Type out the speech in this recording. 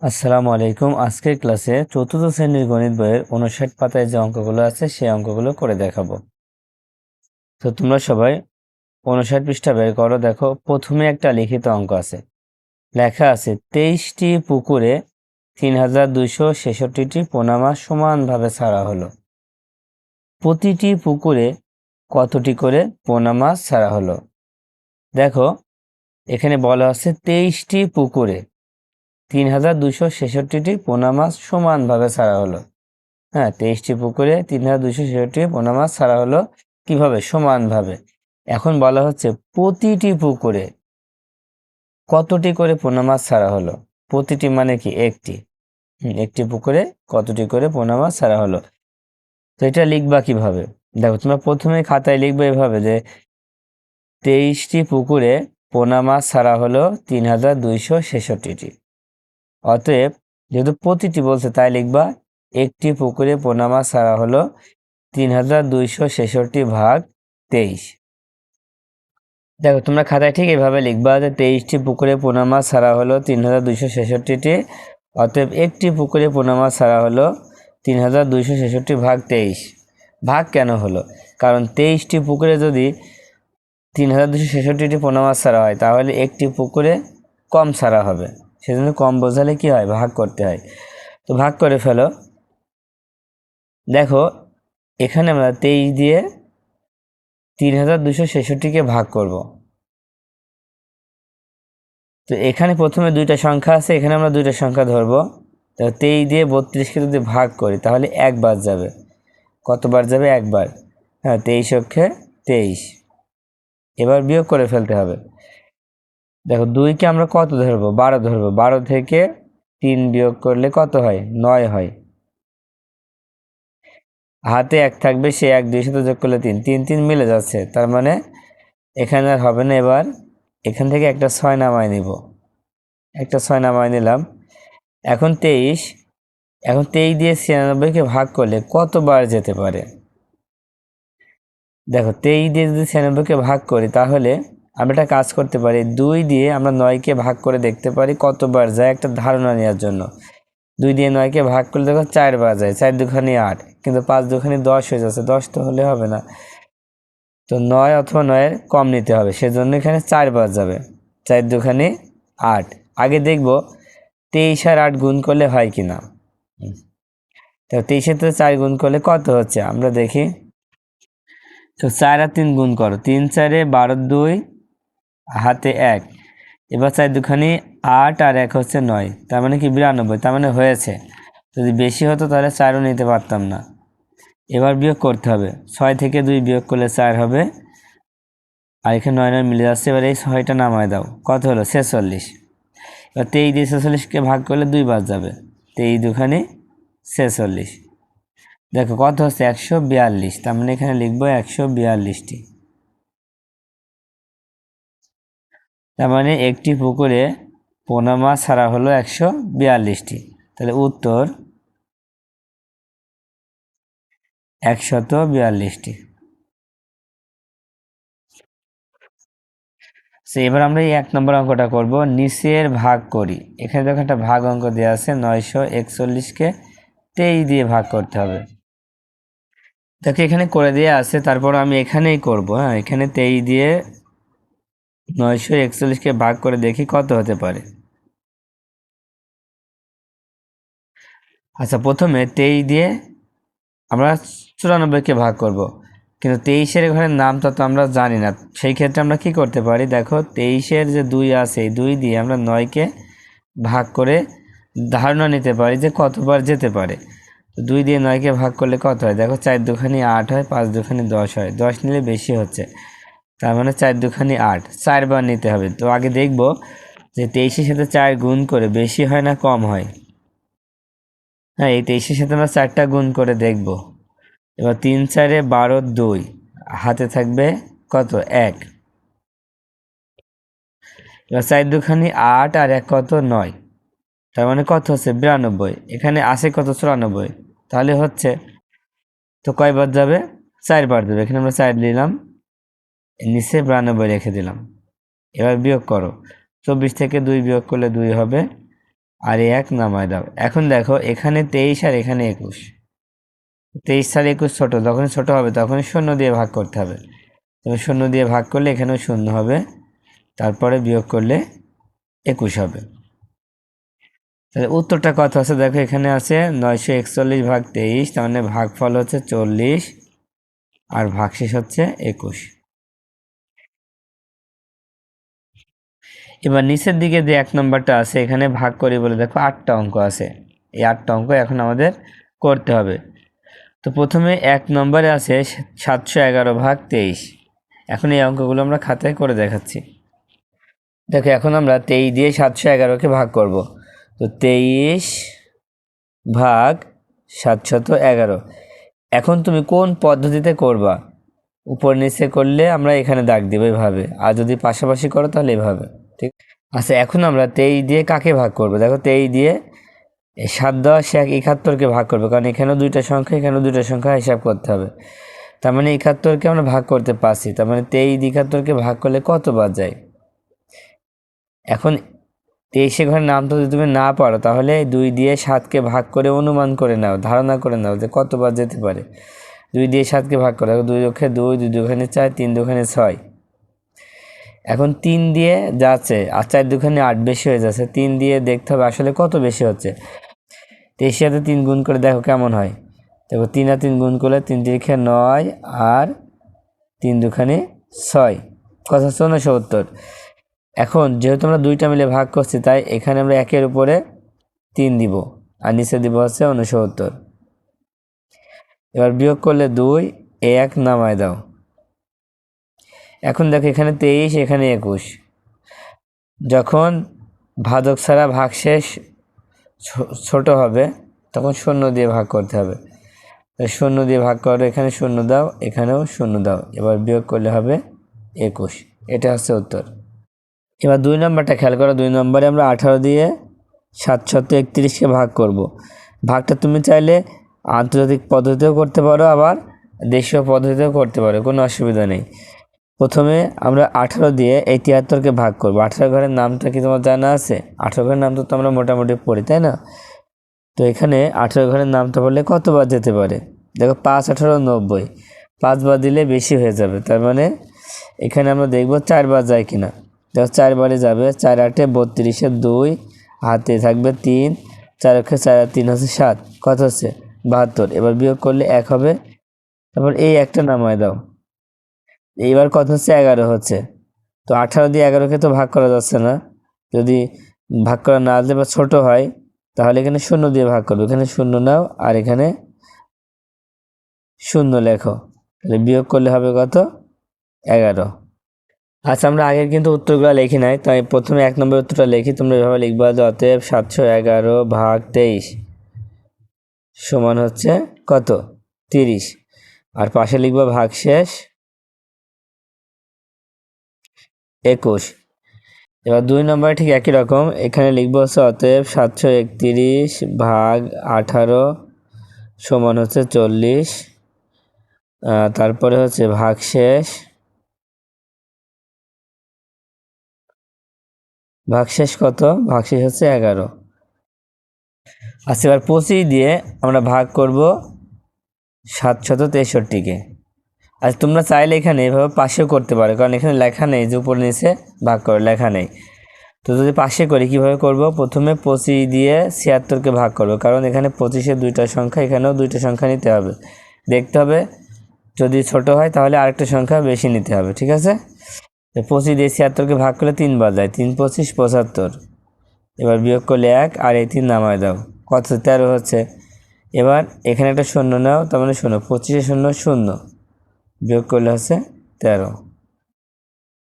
আসসালামু আলাইকুম। আজকের ক্লাসে চতুর্থ শ্রেণীর গণিত বইয়ের 59 পাতায় যে অঙ্কগুলো আছে সেই অঙ্কগুলো করে দেখাবো। তো তোমরা সবাই 59 পৃষ্ঠা বের করো। দেখো, প্রথমে একটা লিখিত অঙ্ক আছে, লেখা আছে 23টি পুকুরে 3266টি পোনা মাছ সমানভাবে ছাড়া হলো। প্রতিটি পুকুরে কতটি করে পোনা মাছ ছাড়া হলো? দেখো, এখানে বলা আছে 23টি পুকুরে 3266টি পোনা মাছ সমানভাবে ছাড়া হলো। হ্যাঁ, 23টি পুকুরে 3266টি পোনা মাছ ছাড়া হলো কিভাবে? সমানভাবে। এখন বলা হচ্ছে প্রতিটি পুকুরে কতটি করে পোনা মাছ ছাড়া হলো। প্রতিটি মানে কি? একটি। একটি পুকুরে কতটি করে পোনা মাছ ছাড়া হলো। তো এটা লিখবা কিভাবে? দেখো, তোমরা প্রথমে খাতায় লিখবে এভাবে যে 23টি পুকুরে পোনা মাছ ছাড়া হলো 3266টি। অতএব যেহেতু প্রতিটি বলছে তাই লিখবা একটি পুকুরে পোনা মাছ ছাড়া হলো 3266 ভাগ 23। দেখো, তোমরা খাতায় ঠিক এভাবে লিখবা যে 23টি পুকুরে পোনা মাছ ছাড়া হলো 3266টি। অতএব একটি পুকুরে পোনা মাছ ছাড়া হলো 3266 ভাগ 23। ভাগ কেন হলো? কারণ 23টি পুকুরে যদি 3266টি পোনা মাছ ছাড়া হয় তাহলে একটি পুকুরে কম ছাড়া হবে, সেজন্য কম বোঝালে কি হয়? ভাগ করতে হয়। তো ভাগ করে ফেলো। দেখো, এখানে আমরা 23 দিয়ে 3266কে ভাগ করব। তো এখানে প্রথমে দুইটা সংখ্যা আছে, এখানে আমরা দুইটা সংখ্যা ধরবো। তো 23 দিয়ে 32কে যদি ভাগ করি তাহলে একবার যাবে। কতবার যাবে? একবার। হ্যাঁ, 23 অক্ষে 23। এবার বিয়োগ করে ফেলতে হবে। দেখো, 2কে আমরা কত ধরবো? 12 ধরবো। 12 থেকে 3 বিয়োগ করলে কত হয়? 9 হয়। হাতে 1 থাকবে, সে 1 2 সাথে যোগ করলে 3 3 3 মিলে যাচ্ছে, তার মানে এখানে আর হবে না। এবার এখান থেকে একটা 6 নামায় নিব। একটা 6 নামায় নিলাম। এখন 23 দিয়ে 96কে ভাগ করলে কতবার যেতে পারে? দেখো, 23 দিয়ে যদি 96কে ভাগ করি তাহলে আমরা একটা কাজ করতে পারি। 2 দিয়ে আমরা 9কে ভাগ করে দেখতে পারি কতবার যায়, একটা ধারণা নেওয়ার জন্য। 2 দিয়ে 9কে ভাগ করলে দেখো 4 বার যায়। 4 দুখানি 8, কিন্তু 5 দুখানি 10 হয়ে যাচ্ছে। 10 তো হলে হবে না, তো 9 অথবা 9-এর কম নিতে হবে, সেজন্য এখানে 4 বার যাবে। 4 দুখানি 8। আগে দেখব 23 আর 8 গুণ করলে হয় কিনা। তো 23-এর সাথে 4 গুণ করলে কত হচ্ছে আমরা দেখি। তো 4 আর 3 গুণ করো, 3 4 12, 2 হাতে 1। এবার 4 দুখানি 8 আর 1 হচ্ছে 9, তার মানে কি 92। তার মানে হয়েছে। যদি বেশি হতো তাহলে 4ও নিতে পারতাম না। এবার বিয়োগ করতে হবে। 6 থেকে 2 বিয়োগ করলে 4 হবে, আর এখানে 9 9 মিলে যাচ্ছে। এবার এই 6টা নামায় দাও, কত হলো? 46। এবার 23 দিয়ে 46কে ভাগ করলে 2 বার যাবে। 23 দুখানি 46। দেখো কত হচ্ছে? 142। তার মানে এখানে লিখবো 142টি। তার মানে একটি পুকুরে পোনা মাছ ছাড়া হলো 142টি। তাহলে উত্তর 142টি। এবার আমরা এই 1 নম্বর অঙ্কটা করব। নিচের ভাগ করি। এখানে দেখো একটা ভাগ অঙ্ক দেওয়া আছে, 941কে 23 দিয়ে ভাগ করতে হবে। দেখো এখানে করে দেওয়া আছে, তারপর আমি এখানেই করব। হ্যাঁ, এখানে 23 দিয়ে 941কে ভাগ করে দেখি কত হতে পারে। আচ্ছা, প্রথমে 23 দিয়ে আমরা 94কে ভাগ করব, কিন্তু 23-এর ঘরের নামটা তো আমরা জানি না। সেই ক্ষেত্রে আমরা কি করতে পারি? দেখো, 23-এর যে 2 আছে, এই 2 দিয়ে আমরা 9কে ভাগ করে ধারণা নিতে পারি যে কতবার যেতে পারে। তো 2 দিয়ে 9কে ভাগ করলে কত হয়? দেখো, 4 দুখানি 8 হয়, 5 দুখানি 10 হয়। 10 নিলে বেশি হচ্ছে, তার মানে 4 দুখানি 8, 4 বার নিতে হবে। তো আগে দেখব যে 23-এর সাথে 4 গুণ করে বেশি হয় না কম হয়। হ্যাঁ, এই 23-এর সাথে আমরা 4টা গুণ করে দেখব। এবার 3 4 12, 2 হাতে থাকবে কত? 1। এবার 4 দুখানি 8 আর 1 কত? 9। তার মানে কত হচ্ছে? 92। এখানে আছে কত? 94। তাহলে হচ্ছে, তো কয়বার যাবে? 4 বার যাবে। এখানে আমরা 4 দিলাম, নিচে 92 রেখে দিলাম। এবার বিয়োগ করো। 24 থেকে 2 বিয়োগ করলে 2 হবে, আর এই 1 নামায় দাও। এখন দেখো এখানে 23 আর এখানে 21, 23 আর 21 ছোট, যখন ছোট হবে তখন 0 দিয়ে ভাগ করতে হবে। তবে 0 দিয়ে ভাগ করলে এখানেও 0 হবে, তারপরে বিয়োগ করলে 21 হবে। তাহলে উত্তরটা কত আছে দেখো, এখানে আছে 941 ভাগ 23, তার মানে ভাগফল হচ্ছে 40 আর ভাগশেষ হচ্ছে 21। এবার নিচের দিকে যে 1 নম্বরটা আছে এখানে ভাগ করি বলে দেখো 8টা অঙ্ক আছে, এই 8টা অঙ্ক এখন আমাদের করতে হবে। তো প্রথমে 1 নম্বরে আছে 711 ভাগ 23। এখন এই অঙ্কগুলো আমরা খাতায় করে দেখাচ্ছি। দেখো এখন আমরা 23 দিয়ে 711কে ভাগ করব। তো 23 ভাগ 711। এখন তুমি কোন পদ্ধতিতে করবা, উপর নিচে করলে আমরা এখানে দাগ দেবো এভাবে, আর যদি পাশাপাশি করো তাহলে এভাবে, ঠিক। আচ্ছা এখন আমরা 23 দিয়ে কাকে ভাগ করব, দেখো 23 দিয়ে 7 10 71কে ভাগ করবে, কারণ এখানেও 2টা সংখ্যা এখানেও 2টা সংখ্যা হিসাব করতে হবে। তার মানে 71কে আমরা ভাগ করতে পারছি, তার মানে 23 71কে ভাগ করলে কতবার যায়। এখন 23 ঘরের নাম তো যদি তুমি না পারো তাহলে 2 দিয়ে 7কে ভাগ করে অনুমান করে নাও, ধারণা করে নাও যে কতবার যেতে পারে। 2 দিয়ে 7কে ভাগ করো, 2 দুঃখে 2, 2 দুখানে 4, 3 দুখানে 6। এখন 3 দিয়ে যাচ্ছে আর 4 দুখানে 8 বেশি হয়ে যাচ্ছে, 3 দিয়ে দেখতে হবে আসলে কত বেশি হচ্ছে। 23 সাথে 3 গুণ করে দেখো কেমন হয়। দেখো 3 আর 3 গুণ করলে 3 তিরিখে 9 আর 3 দুখানে 6, কত হচ্ছে 69। এখন যেহেতু আমরা 2টা মিলে ভাগ করছি তাই এখানে আমরা 1-এর উপরে 3 দিব আর নিচে দিব হচ্ছে 69। এবার বিয়োগ করলে 2, 1 নামায় দাও। এখন দেখো এখানে 23 এখানে 21, যখন ভাজক ছাড়া ভাগশেষ ছোট হবে তখন 0 দিয়ে ভাগ করতে হবে। 0 দিয়ে ভাগ করো, এখানে 0 দাও এখানেও 0 দাও, এবার বিয়োগ করলে হবে 21। এটা হচ্ছে উত্তর। এবার 2 নম্বরটা খেয়াল করো, 2 নম্বরে আমরা 18 দিয়ে 731কে ভাগ করব। ভাগটা তুমি চাইলে আন্তর্জাতিক পদ্ধতিতেও করতে পারো আবার দেশীয় পদ্ধতিতেও করতে পারো, কোনো অসুবিধা নেই। প্রথমে আমরা 18 দিয়ে এই 73কে ভাগ করব। 18 ঘরের নামটা কি তোমার জানা আছে? 18 ঘরের নাম তো আমরা মোটামুটি পড়ি, তাই না? তো এখানে 18 ঘরের নামটা বললে কতবার যেতে পারে, দেখো 5 18 90, 5 বার দিলে বেশি হয়ে যাবে, তার মানে এখানে আমরা দেখব 4 বার যায় কিনা। দেখো 4 বারে যাবে, 4 8 32, 2 হাতে থাকবে 3, 4 4 আর 3 হচ্ছে 7, কত হচ্ছে 72। এবার বিয়োগ করলে 1 হবে, তারপর এই একটা নামায় দাও। এইবার কত হচ্ছে 11 হচ্ছে। তো 18 দিয়ে 11কে তো ভাগ করা যাচ্ছে না, যদি ভাগ করা না আসলে বা ছোট হয় তাহলে এখানে 0 দিয়ে ভাগ করবে, এখানে 0 নাও আর এখানে 0 লেখো, তাহলে বিয়োগ করলে হবে কত 11। আচ্ছা আমরা আগের কিন্তু উত্তরগুলো লিখি নাই, তাই প্রথমে 1 নম্বর উত্তরটা লিখি। তোমরা এভাবে লিখবা যে অতএব 711 ভাগ 23 সমান হচ্ছে কত 30, আর পাশে লিখবা ভাগশেষ 21। এবার 2 নম্বরে ঠিক একই রকম, এখানে লিখবো হচ্ছে অতএব 731 ভাগ 18 সমান হচ্ছে 40, তারপরে হচ্ছে ভাগশেষ কত, ভাগশেষ হচ্ছে 11। আচ্ছা এবার 25 দিয়ে আমরা ভাগ করব 763কে। আচ্ছা তোমরা চাইলে এখানে এভাবে পাশেও করতে পারো, কারণ এখানে লেখা নেই যে উপর নিচে ভাগ করে, লেখা নেই। তো যদি পাশে করি কীভাবে করব, প্রথমে 25 দিয়ে 76কে ভাগ করবো, কারণ এখানে 25-এর 2টা সংখ্যা, এখানেও 2টা সংখ্যা নিতে হবে। দেখতে হবে যদি ছোট হয় তাহলে আরেকটা সংখ্যা বেশি নিতে হবে, ঠিক আছে। 25 দিয়ে 76কে ভাগ করলে 3 বার যায়, 3 25 75। এবার বিয়োগ করলে 1 আর এই 3 নামায় দাও, কত 13 হচ্ছে। এবার এখানে একটা 0 নাও, তার মানে 0, 25-এ 0 0, বিয়োগ করলে হচ্ছে 13।